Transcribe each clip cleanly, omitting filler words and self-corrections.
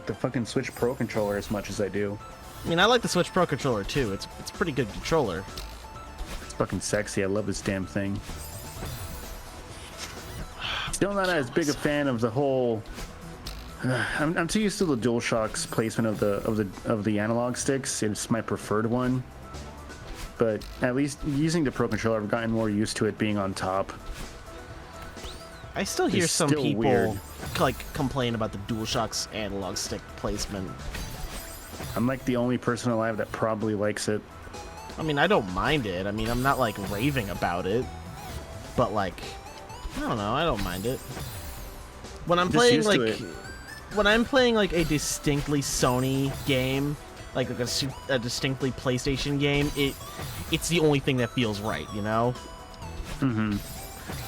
like the fucking Switch Pro controller as much as I do. I mean, I like the Switch Pro controller too. It's a pretty good controller. It's fucking sexy. I love this damn thing. Still not as big a fan of the whole. I'm too used to the DualShock's placement of the analog sticks. It's my preferred one. But at least using the Pro controller, I've gotten more used to it being on top. I still hear some still people weird. like complain about the DualShock's analog stick placement. I'm like the only person alive that probably likes it. I mean, I don't mind it. I mean, I'm not like raving about it, but like, I don't know. I don't mind it. When I'm playing like a distinctly Sony game, like a distinctly PlayStation game, it's the only thing that feels right, you know? Mm-hmm.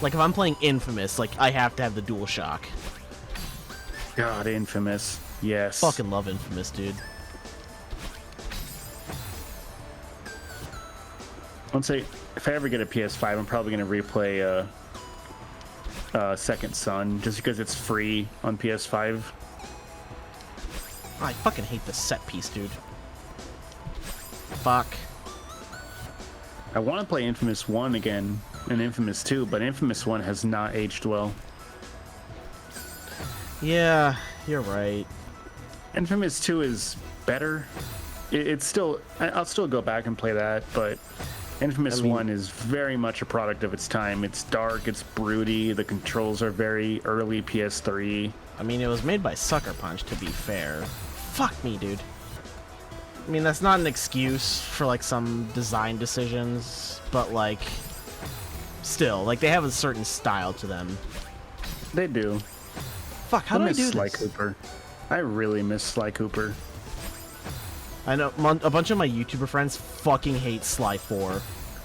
Like if I'm playing Infamous, like I have to have the DualShock. God, Infamous. Yes. Fucking love Infamous, dude. I'd say if I ever get a PS5, I'm probably gonna replay Second Son just because it's free on PS5. I fucking hate this set piece, dude. Fuck. I want to play Infamous 1 again and Infamous 2, but Infamous 1 has not aged well. Yeah, you're right. Infamous 2 is better. It's still, I'll still go back and play that, but Infamous 1 is very much a product of its time. It's dark, it's broody, the controls are very early PS3. I mean, it was made by Sucker Punch, to be fair. Fuck me, dude. I mean, that's not an excuse for, like, some design decisions, but, like, still, like, they have a certain style to them. They do. Fuck, how do I do Sly this? Cooper. I really miss Sly Cooper. I know a bunch of my YouTuber friends fucking hate Sly 4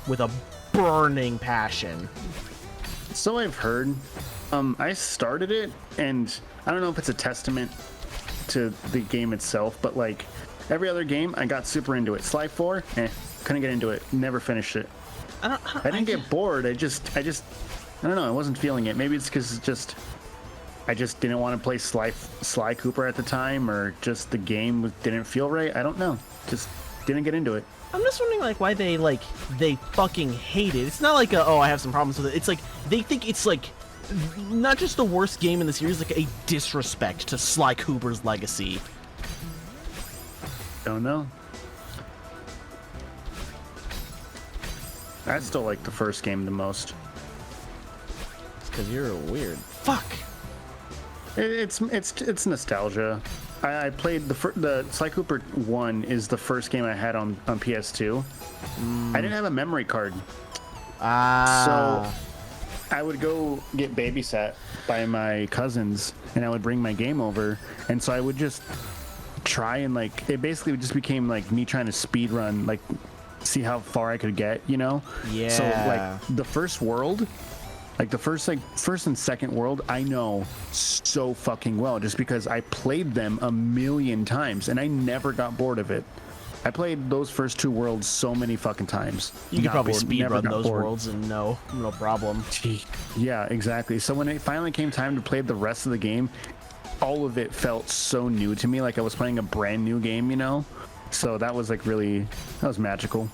with a burning passion. So I've heard. I started it, and I don't know if it's a testament to the game itself, but like every other game, I got super into it. Sly 4, couldn't get into it. Never finished it. I didn't get bored. I don't know. I wasn't feeling it. Maybe it's because I just didn't want to play Sly Cooper at the time, or just the game didn't feel right. I don't know. Just didn't get into it. I'm just wondering, like, why they fucking hate it. It's not like oh, I have some problems with it. It's like they think it's like not just the worst game in the series, like a disrespect to Sly Cooper's legacy. Don't know. I still like the first game the most. It's because you're weird. Fuck. It's nostalgia. I played the Sly Cooper 1 is the first game I had on PS2. I didn't have a memory card. So I would go get babysat by my cousins, and I would bring my game over, and so I would just try and like it basically just became like me trying to speed run, like see how far I could get, you know? Yeah. So like the first world, like the first and second world, I know so fucking well just because I played them a million times and I never got bored of it. I played those first two worlds so many fucking times. You could probably speedrun those worlds and no problem. Yeah, exactly. So when it finally came time to play the rest of the game, all of it felt so new to me, like I was playing a brand new game, you know? So that was like that was magical.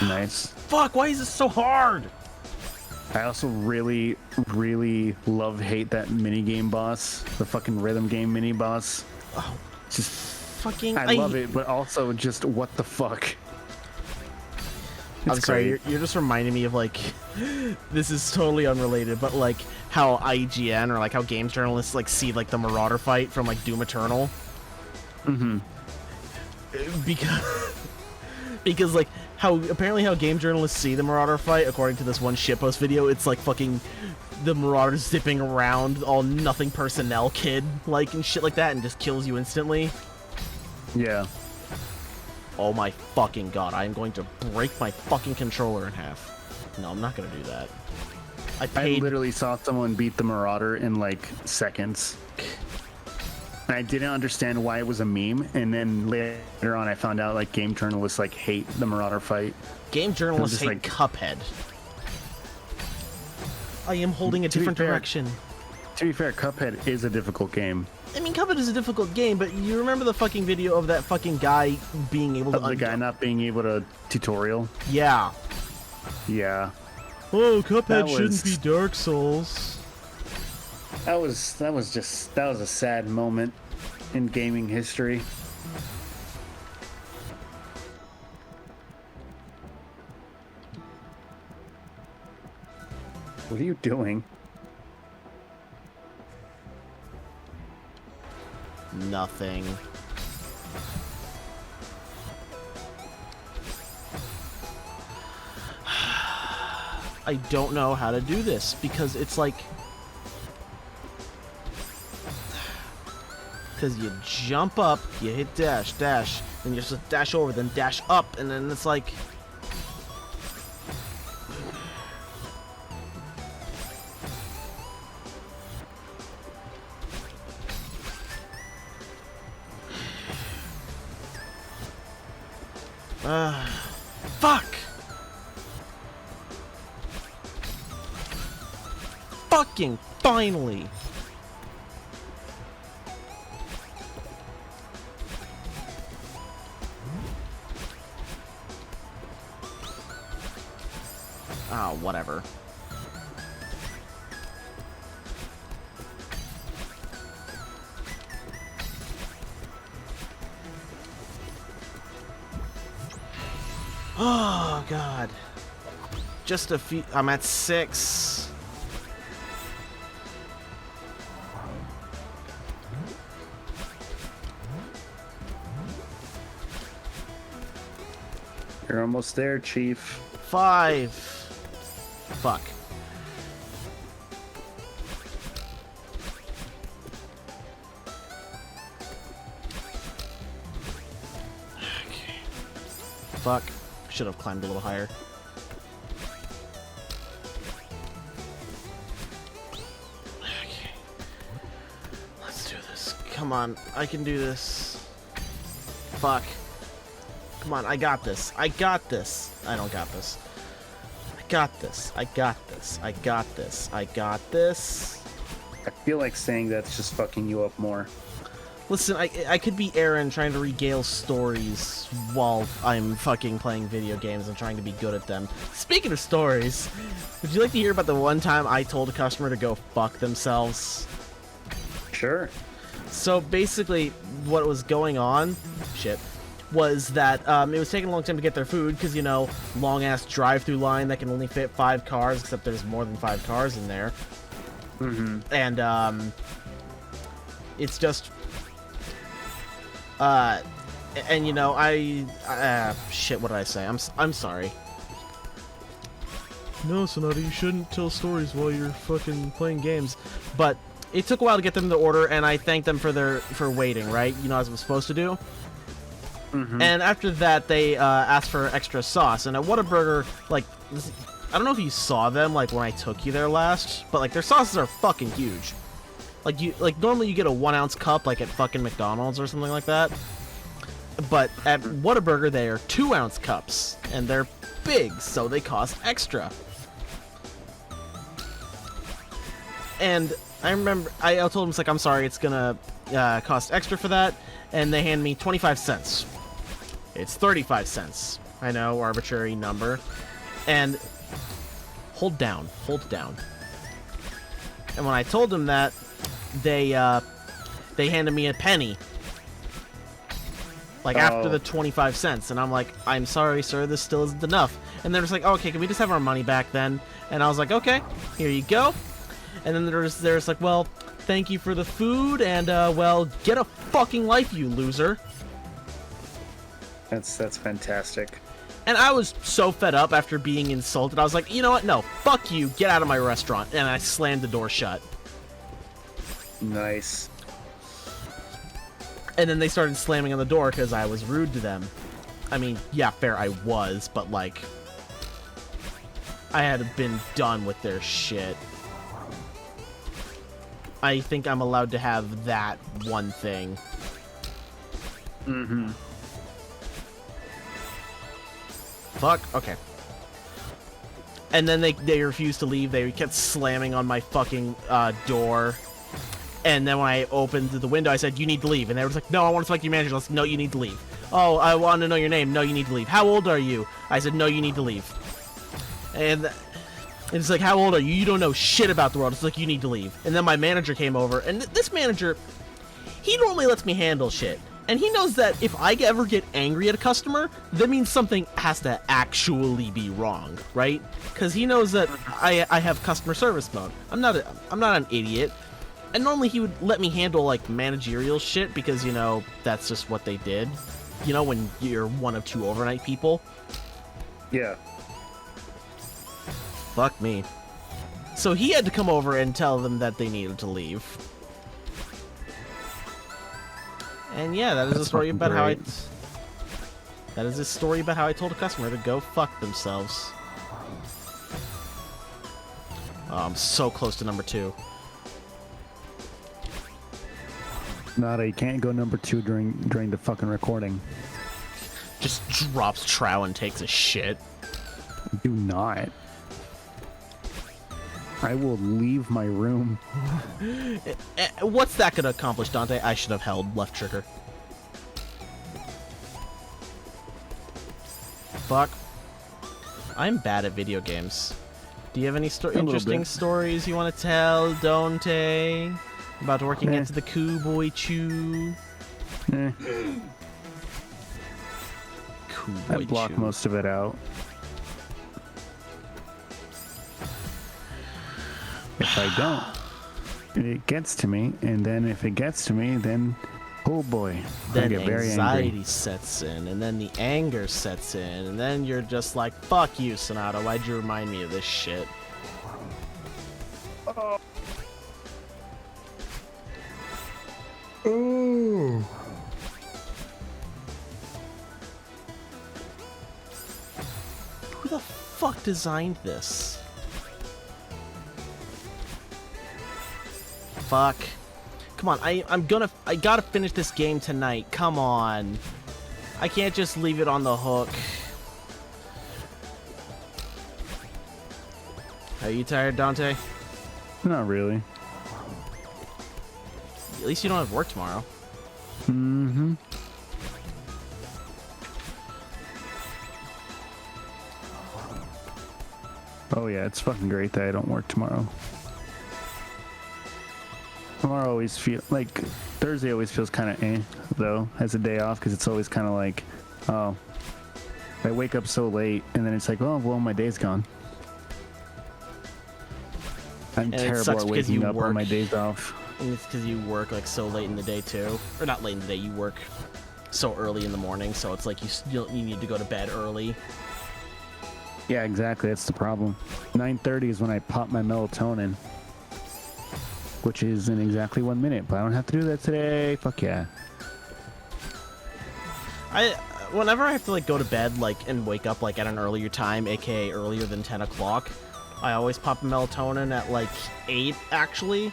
Nice. Fuck, why is this so hard? I also really, really hate that mini game boss, the fucking rhythm game mini boss. Oh, just fucking. I love it, but also just what the fuck. I'm sorry, you're just reminding me of like, this is totally unrelated, but like how IGN or like how games journalists like see like the Marauder fight from like Doom Eternal. Mm-hmm. Because like how game journalists see the Marauder fight, according to this one shitpost video, it's like fucking the Marauder zipping around all nothing personnel kid like and shit like that and just kills you instantly. Yeah. Oh my fucking god, I am going to break my fucking controller in half. No, I'm not gonna do that. I literally saw someone beat the Marauder in like seconds. And I didn't understand why it was a meme, and then later on I found out like game journalists like hate the Marauder fight. Game journalists hate Cuphead. I am holding a different direction. To be fair, Cuphead is a difficult game. I mean, Cuphead is a difficult game, but you remember the fucking video of that fucking guy being able to... The guy not being able to tutorial? Yeah. Yeah. Oh, Cuphead shouldn't be Dark Souls. That was a sad moment in gaming history. What are you doing? Nothing. I don't know how to do this because it's like... Because you jump up, you hit dash, dash, then you just dash over, then dash up, and then it's like... Fuck! Fucking finally! Oh, whatever. Oh, God. Just a few... I'm at 6. You're almost there, Chief. 5. Fuck. Okay. Fuck. Should have climbed a little higher. Okay. Let's do this. Come on. I can do this. Fuck. Come on. I got this. I got this. I don't got this. I got this. I got this. I got this. I got this. I feel like saying that's just fucking you up more. Listen, I could be Aaron trying to regale stories while I'm fucking playing video games and trying to be good at them. Speaking of stories, would you like to hear about the one time I told a customer to go fuck themselves? Sure. So basically, what was going on, was that it was taking a long time to get their food because, you know, long-ass drive-through line that can only fit 5 cars, except there's more than 5 cars in there. Mm-hmm. And, it's just... and you know, shit, what did I say? I'm sorry. No, Sonata, you shouldn't tell stories while you're fucking playing games. But it took a while to get them to order, and I thanked them for waiting, right? You know, as I was supposed to do. Mm-hmm. And after that, they asked for extra sauce. And at Whataburger, like, I don't know if you saw them, like, when I took you there last, but, like, their sauces are fucking huge. Like, normally you get a 1-ounce cup, like, at fucking McDonald's or something like that. But at Whataburger, they are 2-ounce cups, and they're big, so they cost extra. And I remember, I told them, it's like, I'm sorry, it's gonna cost extra for that, and they hand me 25 cents. It's 35 cents. I know, arbitrary number. And hold down. And when I told them that, they handed me a penny. Like, after the 25 cents. And I'm like, I'm sorry, sir, this still isn't enough. And they're just like, oh, okay, can we just have our money back then? And I was like, okay, here you go. And then there's like, well, thank you for the food, and, well, get a fucking life, you loser. That's fantastic. And I was so fed up after being insulted. I was like, you know what? No, fuck you. Get out of my restaurant. And I slammed the door shut. Nice. And then they started slamming on the door because I was rude to them. I mean, yeah, fair, I was, but, like, I had been done with their shit. I think I'm allowed to have that one thing. Mm-hmm. Fuck, okay. And then they refused to leave. They kept slamming on my fucking door. And then when I opened the window, I said, "You need to leave." And they were like, "No, I want to talk to your manager." I was like, "No, you need to leave." "Oh, I want to know your name." "No, you need to leave." "How old are you?" I said, "No, you need to leave." And it's like, "How old are you? You don't know shit about the world." It's like, "You need to leave." And then my manager came over, and this manager, he normally lets me handle shit. And he knows that if I ever get angry at a customer, that means something has to actually be wrong, right? Because he knows that I have customer service mode. I'm not an idiot. And normally he would let me handle, like, managerial shit because, you know, that's just what they did. You know, when you're one of 2 overnight people. Yeah. Fuck me. So he had to come over and tell them that they needed to leave. And yeah, that is a story about how That is a story about how I told a customer to go fuck themselves. Oh, I'm so close to number 2. Nada, you can't go number 2 during the fucking recording. Just drops Trow and takes a shit. Do not. I will leave my room. What's that gonna accomplish, Dante? I should have held left trigger. Fuck. I'm bad at video games. Do you have any interesting stories you want to tell, Dante? About working into the Cowboy Chew? I block most of it out. If I don't, it gets to me, and then if it gets to me, then oh boy, then I get very anxiety angry. sets in, and then the anger sets in, and then you're just like, "Fuck you, Sonata. Why'd you remind me of this shit?" Ooh. Who the fuck designed this? Fuck. Come on, I gotta finish this game tonight. Come on. I can't just leave it on the hook. Are you tired, Dante? Not really. At least you don't have work tomorrow. Mm-hmm. Oh yeah, it's fucking great that I don't work tomorrow. Tomorrow always like Thursday always feels kind of though as a day off because it's always kind of like, oh, I wake up so late and then it's like, oh well, my day's gone. I'm terrible at waking up on my days off. And it's because you work like so late in the day too, or not late in the day. You work so early in the morning, so it's like you need to go to bed early. Yeah, exactly. That's the problem. 9:30 is when I pop my melatonin, which is in exactly 1 minute. But I don't have to do that today. Fuck yeah. Whenever I have to like go to bed like and wake up like at an earlier time, aka earlier than 10 o'clock, I always pop melatonin at like 8 actually.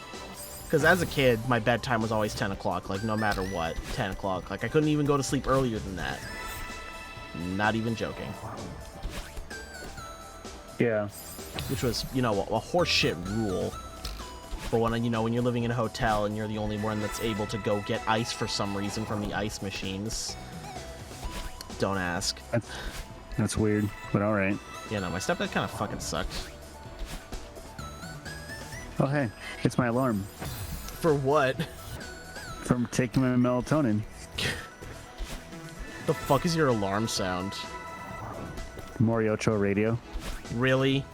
Because as a kid, my bedtime was always 10 o'clock, like no matter what, 10 o'clock. Like I couldn't even go to sleep earlier than that. Not even joking. Yeah. Which was, you know, a horseshit rule. But when, you know, when you're living in a hotel and you're the only one that's able to go get ice for some reason from the ice machines, don't ask. That's weird, but alright. Yeah, no, my stepdad kind of fucking sucked. Oh hey, it's my alarm. For what? From taking my melatonin. The fuck is your alarm sound? Moriocho radio. Really?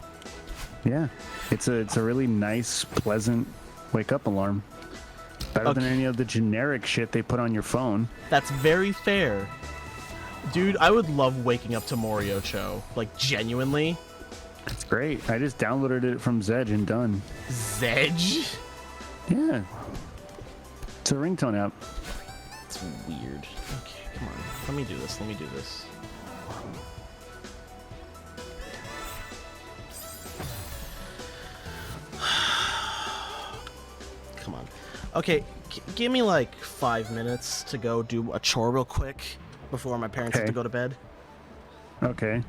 Yeah. It's a really nice, pleasant wake up alarm. Better than any of the generic shit they put on your phone. That's very fair. Dude, I would love waking up to Moriocho. Like, genuinely. It's great. I just downloaded it from Zedge and done. Zedge? Yeah. It's a ringtone app. It's weird. Okay, come on. Let me do this. Come on. Okay, give me like 5 minutes to go do a chore real quick before my parents have to go to bed. Okay.